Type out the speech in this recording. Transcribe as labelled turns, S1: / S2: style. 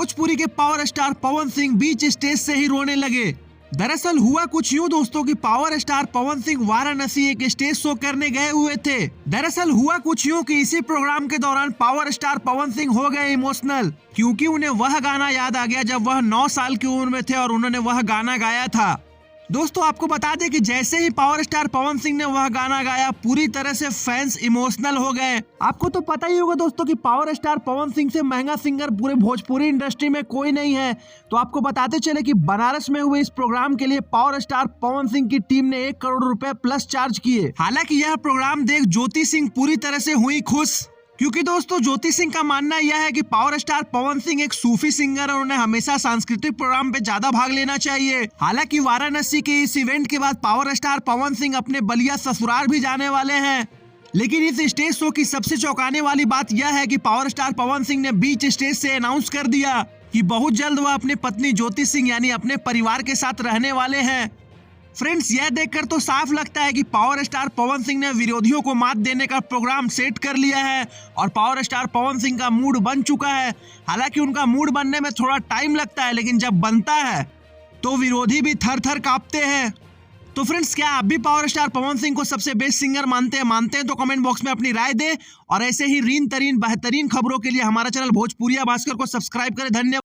S1: भोजपुरी के power star Pawan Singh बीच stage से ही रोने लगे। दरअसल हुआ कुछ यूं दोस्तों कि पावर स्टार पवन सिंह वाराणसी एक स्टेज शो करने गए हुए थे। दरअसल हुआ कुछ यूं कि इसी प्रोग्राम के दौरान पावर स्टार पवन सिंह हो गए इमोशनल, क्योंकि उन्हें वह गाना याद आ गया जब वह 9 साल की उम्र में थे और उन्होंने वह गाना गाया था। दोस्तों आपको बता दें कि जैसे ही पावर स्टार पवन सिंह ने वह गाना गाया, पूरी तरह से फैंस इमोशनल हो गए। आपको तो पता ही होगा दोस्तों कि पावर स्टार पवन सिंह से महंगा सिंगर पूरे भोजपुरी इंडस्ट्री में कोई नहीं है। तो आपको बताते चले कि बनारस में हुए इस प्रोग्राम के लिए पावर स्टार पवन सिंह की टीम ने 1 करोड़ रुपए प्लस चार्ज किए। हालांकि यह प्रोग्राम देख ज्योति सिंह पूरी तरह से हुई खुश, क्योंकि दोस्तों ज्योति सिंह का मानना यह है कि पावर स्टार पवन सिंह एक सूफी सिंगर है और उन्हें हमेशा सांस्कृतिक प्रोग्राम पे ज्यादा भाग लेना चाहिए। हालांकि वाराणसी के इस इवेंट के बाद पावर स्टार पवन सिंह अपने बलिया ससुराल भी जाने वाले हैं। लेकिन इस स्टेज शो की सबसे चौंकाने वाली बात यह है कि पावर स्टार पवन सिंह ने बीच स्टेज से अनाउंस कर दिया कि बहुत जल्द वह अपनी पत्नी ज्योति सिंह यानी अपने परिवार के साथ रहने वाले हैं। फ्रेंड्स यह देखकर तो साफ लगता है कि पावर स्टार पवन सिंह ने विरोधियों को मात देने का प्रोग्राम सेट कर लिया है और पावर स्टार पवन सिंह का मूड बन चुका है। हालांकि उनका मूड बनने में थोड़ा टाइम लगता है, लेकिन जब बनता है तो विरोधी भी थर थर कांपते हैं। तो फ्रेंड्स क्या आप भी पावर स्टार पवन सिंह को सबसे बेस्ट सिंगर मानते हैं तो कमेंट बॉक्स में अपनी राय दें और ऐसे ही रीन तरीन बेहतरीन खबरों के लिए हमारा चैनल भोजपुरिया भास्कर को सब्सक्राइब करें। धन्यवाद।